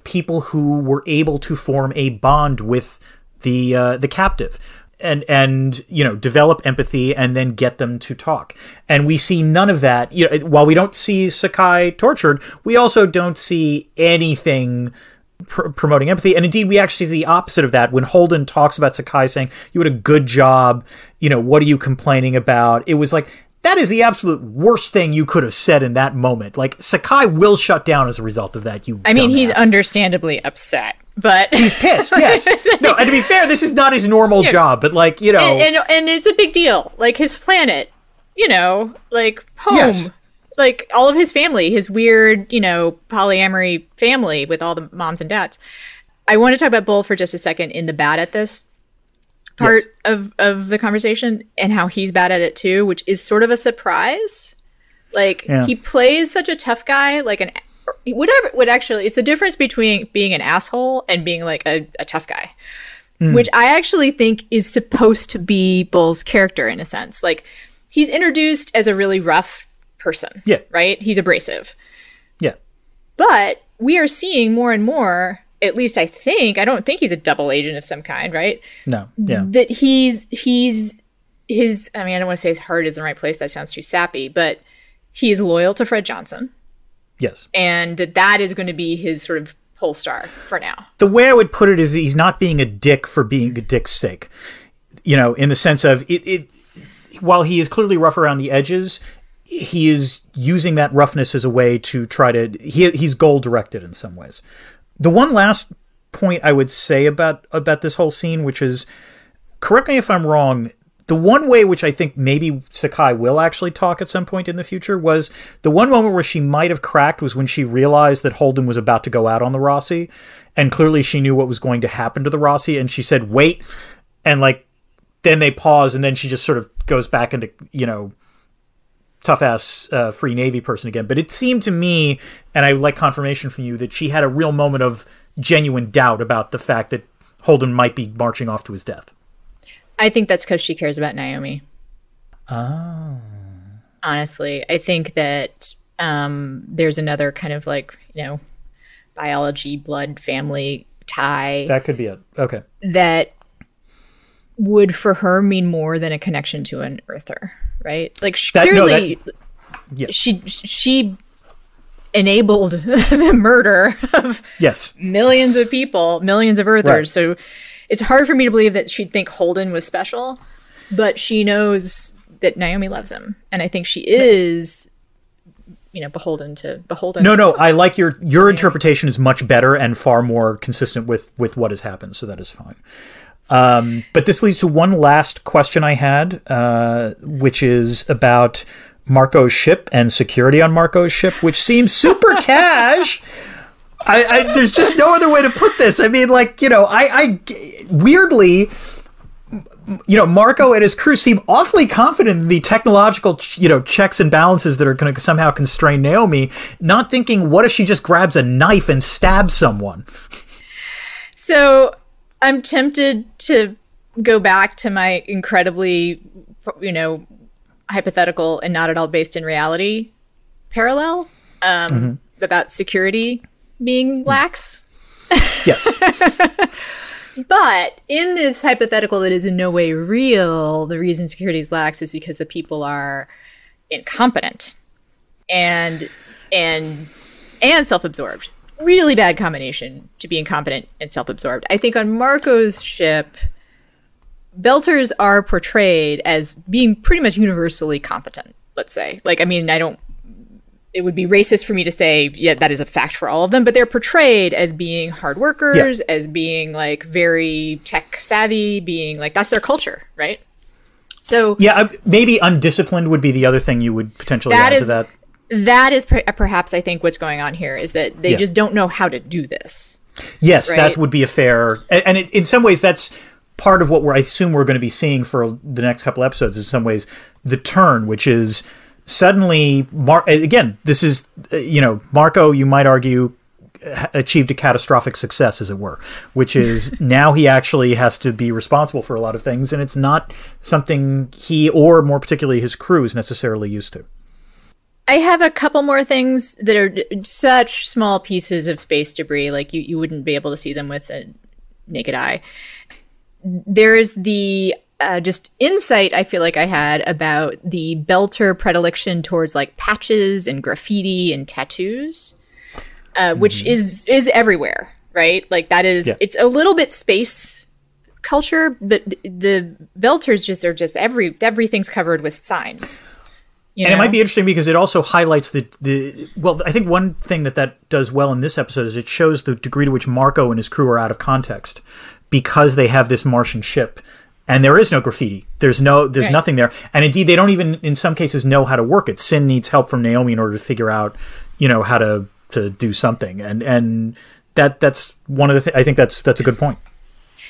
people who were able to form a bond with the captive and develop empathy and then get them to talk. And we see none of that. While we don't see Sakai tortured, we also don't see anything promoting empathy. And indeed, we actually see the opposite of that when Holden talks about Sakai saying, "You had a good job. What are you complaining about?" It was like, that is the absolute worst thing you could have said in that moment. Like, Sakai will shut down as a result of that. He's understandably upset, but he's pissed. Yes. No, and to be fair, this is not his normal job, but and it's a big deal. Like, his planet, like home. Yes. Like, all of his family, his weird, polyamory family with all the moms and dads. I want to talk about Bull for just a second in the bad at this part of the conversation and how he's bad at it too, which is sort of a surprise. Like, he plays such a tough guy, like it's the difference between being an asshole and being like a tough guy, which I actually think is supposed to be Bull's character in a sense. Like, he's introduced as a really rough person, right? He's abrasive. Yeah. But we are seeing more and more, at least I don't think he's a double agent of some kind, right? No. Yeah. That he's his, I don't want to say his heart is in the right place. That sounds too sappy, but he's loyal to Fred Johnson. Yes. And that is going to be his sort of pole star for now. The way I would put it is he's not being a dick for being a dick's sake, in the sense of while he is clearly rough around the edges, he is using that roughness as a way to try to, he's goal directed in some ways. The one last point I would say about this whole scene, which is, correct me if I'm wrong, the one way which I think maybe Sakai will actually talk at some point in the future was the one moment where she might have cracked was when she realized that Holden was about to go out on the Rossi, and clearly she knew what was going to happen to the Rossi, and she said, "Wait," and then they pause, and then she just sort of goes back into, tough-ass free Navy person again. But it seemed to me, and I would like confirmation from you, that she had a real moment of genuine doubt about the fact that Holden might be marching off to his death. I think that's because she cares about Naomi. Oh. Honestly, I think that there's another kind of biology, blood, family tie. That could be it. Okay. That would, for her, mean more than a connection to an Earther. Right? Like, she enabled the murder of millions of people, millions of Earthers. Right. So it's hard for me to believe that she'd think Holden was special, but she knows that Naomi loves him. And I think she is, beholden. No, I like your interpretation is much better and far more consistent with what has happened. So that is fine. But this leads to one last question I had, which is about Marco's ship and security on Marco's ship, which seems super cash. There's just no other way to put this. Weirdly, Marco and his crew seem awfully confident in the technological, checks and balances that are going to somehow constrain Naomi, not thinking, what if she just grabs a knife and stabs someone? So I'm tempted to go back to my incredibly, hypothetical and not at all based in reality parallel about security being lax. Yes. But in this hypothetical that is in no way real, the reason security is lax is because the people are incompetent and self-absorbed. Really bad combination to be incompetent and self-absorbed. I think on Marco's ship, Belters are portrayed as being pretty much universally competent, let's say. It would be racist for me to say, that is a fact for all of them, but they're portrayed as being hard workers, as being very tech savvy, being that's their culture, right? So maybe undisciplined would be the other thing you would potentially add to that. That is perhaps, I think, what's going on here is that they just don't know how to do this. Yes, right? That would be a fair... And in some ways, that's part of what I assume we're going to be seeing for the next couple episodes, in some ways, the turn, which is suddenly... again, this is, Marco, you might argue, achieved a catastrophic success, as it were, which is now he actually has to be responsible for a lot of things, and it's not something he, or more particularly his crew, is necessarily used to. I have a couple more things that are such small pieces of space debris, like you wouldn't be able to see them with a naked eye. There's the just insight I feel like I had about the Belter predilection towards like patches and graffiti and tattoos, which is everywhere, right? Like that is, it's a little bit space culture, but the Belters are just everything's covered with signs. And it might be interesting because it also highlights well, I think one thing that does well in this episode is it shows the degree to which Marco and his crew are out of context because they have this Martian ship and there is no graffiti. There's nothing there. And indeed, they don't even, in some cases, know how to work it. Sin needs help from Naomi in order to figure out, how to do something. And that's one of the I think that's a good point.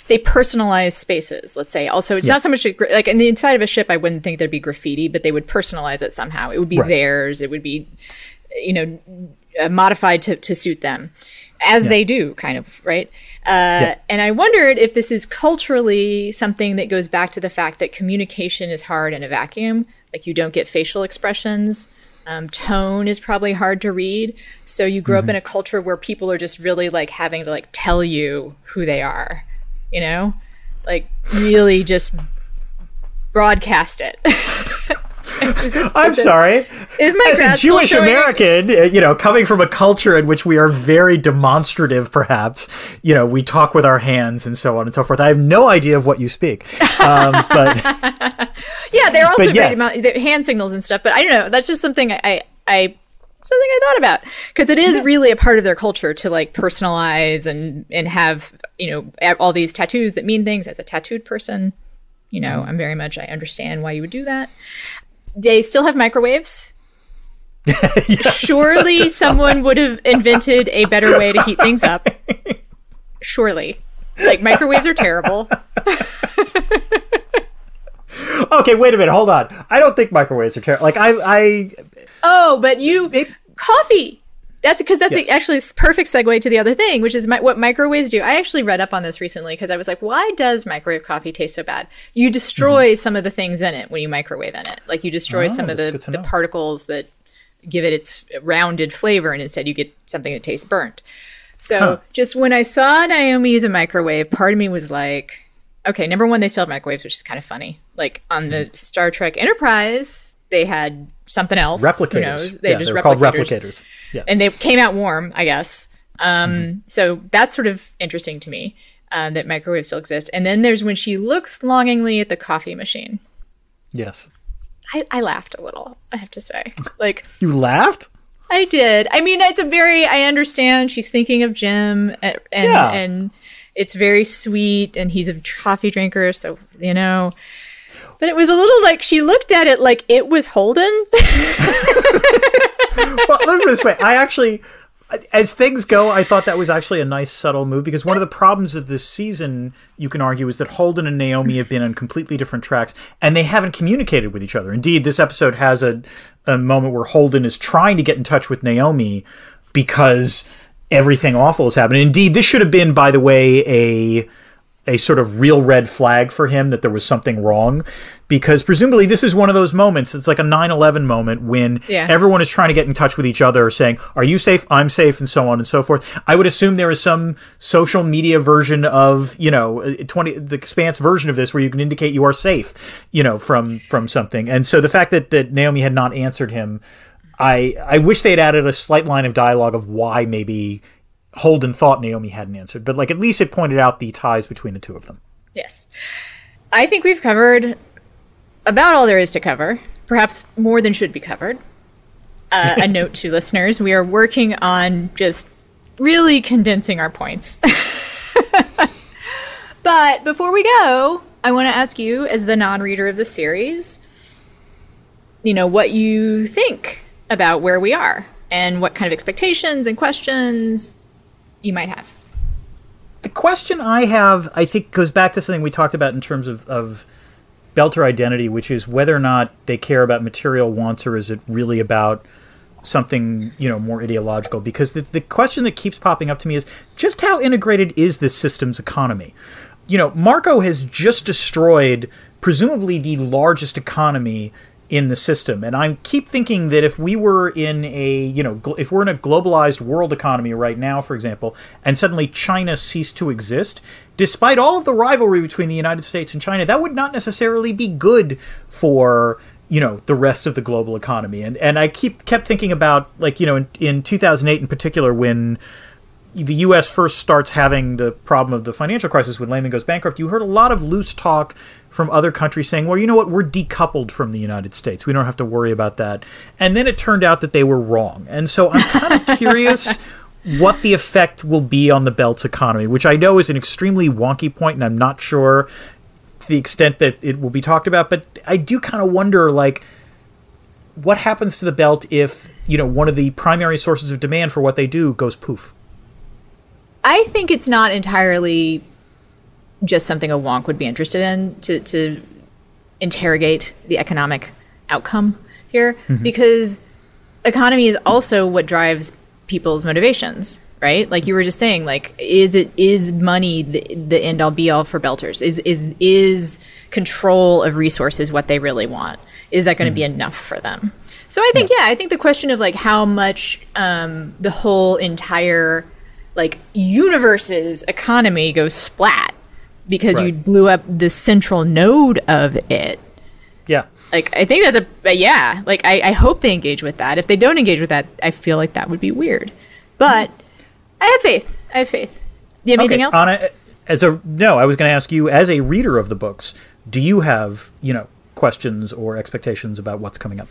They personalize spaces, let's say. Also, it's not so much like in the inside of a ship, I wouldn't think there'd be graffiti, but they would personalize it somehow. It would be theirs. It would be, modified to suit them, as they do, kind of, right? And I wondered if this is culturally something that goes back to the fact that communication is hard in a vacuum. Like you don't get facial expressions. Tone is probably hard to read. So you grow up in a culture where people are just really like having to like tell you who they are. Like really just broadcast it. I'm sorry. As a Jewish American, coming from a culture in which we are very demonstrative, perhaps, we talk with our hands and so on and so forth. I have no idea of what you speak. But yeah, they're also very hand signals and stuff. But I don't know. That's just something I thought about because it is really a part of their culture to like personalize and have all these tattoos that mean things. As a tattooed person, I understand why you would do that. They still have microwaves. Yes, surely someone would have invented a better way to heat things up. Surely, like microwaves are terrible. Okay, wait a minute, hold on. I don't think microwaves are terrible. Like coffee. That's because actually it's perfect segue to the other thing, which is what microwaves do. I actually read up on this recently because I was like, why does microwave coffee taste so bad? You destroy some of the things in it when you microwave in it. Like you destroy some of the particles that give it its rounded flavor, and instead you get something that tastes burnt. So just when I saw Naomi use a microwave, part of me was like, okay, number one, they still have microwaves, which is kind of funny. Like on the Star Trek Enterprise, they had something else. Replicators. Who knows? They just were called replicators. Yeah. And they came out warm, I guess. So that's sort of interesting to me that microwaves still exist. And then there's when she looks longingly at the coffee machine. Yes. I laughed a little, I have to say. Like you laughed? I did. I mean, I understand she's thinking of Jim and it's very sweet and he's a coffee drinker. So, but it was a little like she looked at it like it was Holden. Well, let me put it this way. I actually, as things go, I thought that was actually a nice subtle move because one of the problems of this season, you can argue, is that Holden and Naomi have been on completely different tracks and they haven't communicated with each other. Indeed, this episode has a moment where Holden is trying to get in touch with Naomi because everything awful has happened. Indeed, this should have been, by the way, a sort of real red flag for him that there was something wrong, because presumably this is one of those moments. It's like a 9/11 moment when everyone is trying to get in touch with each other saying, are you safe? I'm safe, and so on and so forth. I would assume there is some social media version of, the Expanse version of this where you can indicate you are safe, from something. And so the fact that Naomi had not answered him, I wish they had added a slight line of dialogue of why maybe Holden thought Naomi hadn't answered, but at least it pointed out the ties between the two of them. Yes. I think we've covered about all there is to cover, perhaps more than should be covered. A note to listeners, we are working on just really condensing our points. But before we go, I want to ask you, as the non-reader of the series, what you think about where we are and what kind of expectations and questions you might have. The question I have, I think, goes back to something we talked about in terms of Belter identity, which is whether or not they care about material wants, or is it really about something, more ideological, because the question that keeps popping up to me is just how integrated is this system's economy? Marco has just destroyed presumably the largest economy in the system. And I keep thinking that if we were in if we're in a globalized world economy right now, for example, and suddenly China ceased to exist, despite all of the rivalry between the United States and China, that would not necessarily be good for, the rest of the global economy. And I kept thinking about, in 2008 in particular, when the U.S. first starts having the problem of the financial crisis when Lehman goes bankrupt, you heard a lot of loose talk from other countries saying, well, you know what, we're decoupled from the United States. We don't have to worry about that. And then it turned out that they were wrong. And so I'm kind of curious what the effect will be on the Belt's economy, which I know is an extremely wonky point, and I'm not sure to the extent that it will be talked about. But I do kind of wonder, what happens to the Belt if, one of the primary sources of demand for what they do goes poof? I think it's not entirely just something a wonk would be interested in to interrogate the economic outcome here, because economy is also what drives people's motivations, right? Like you were just saying, is money the end all be all for Belters? Is control of resources what they really want? Is that going to be enough for them? So I think, I think the question of how much the whole entire universe's economy goes splat because you blew up the central node of it. Yeah. I think that's I hope they engage with that. If they don't engage with that, I feel like that would be weird. But I have faith. Do you have anything else? Anna, no, I was going to ask you, as a reader of the books, do you have, questions or expectations about what's coming up?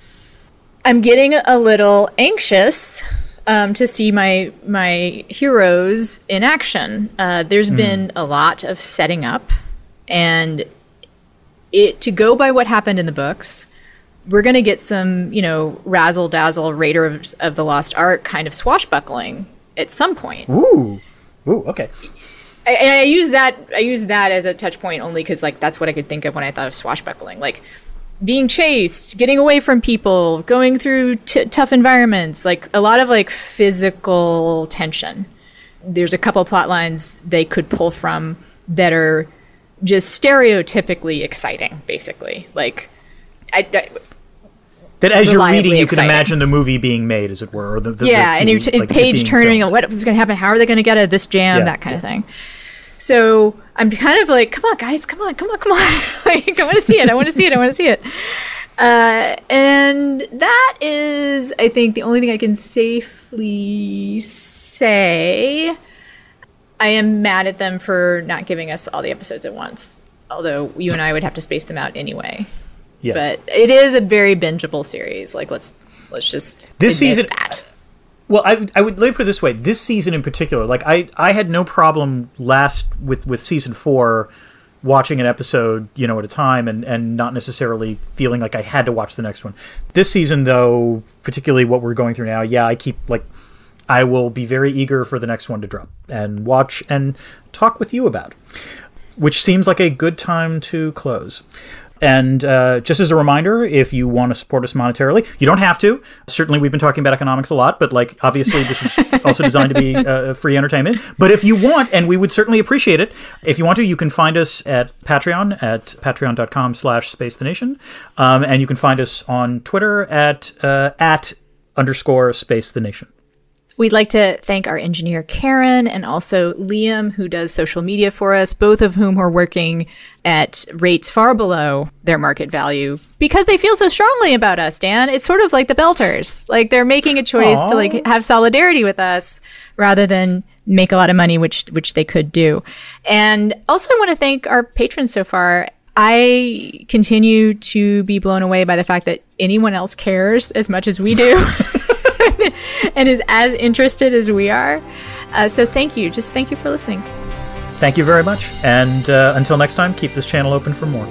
I'm getting a little anxious to see my heroes in action. There's been a lot of setting up, and to go by what happened in the books, we're going to get some, razzle-dazzle Raiders of the Lost Ark kind of swashbuckling at some point. Ooh, okay. I use that as a touch point only because that's what I could think of when I thought of swashbuckling, being chased, getting away from people, going through tough environments, a lot of physical tension. There's a couple plot lines they could pull from that are just stereotypically exciting, basically. That as you're reading, you can imagine the movie being made, as it were. Or and you're page turning, what's going to happen? How are they going to get out of this jam? That kind of thing. So I'm kind of come on, guys, come on. I want to see it. And that is, I think, the only thing I can safely say. I am mad at them for not giving us all the episodes at once, although you and I would have to space them out anyway. Yes. But it is a very bingeable series. Let's just this season. That. Well, I would put it this way. This season in particular, I had no problem with season 4 watching an episode, at a time and not necessarily feeling like I had to watch the next one. This season, though, particularly what we're going through now, I keep I will be very eager for the next one to drop and watch and talk with you about, which seems like a good time to close. And just as a reminder, if you want to support us monetarily, you don't have to. Certainly, we've been talking about economics a lot, but obviously this is also designed to be free entertainment. But if you want, and we would certainly appreciate it, if you want to, you can find us at Patreon at patreon.com/spacethenation. And you can find us on Twitter at @_spacethenation. We'd like to thank our engineer, Karen, and also Liam, who does social media for us, both of whom are working at rates far below their market value because they feel so strongly about us, Dan. It's sort of like the Belters. They're making a choice to have solidarity with us rather than make a lot of money, which they could do. And also I want to thank our patrons so far. I continue to be blown away by the fact that anyone else cares as much as we do. And is as interested as we are. So thank you. Just thank you for listening. Thank you very much. And until next time, keep this channel open for more.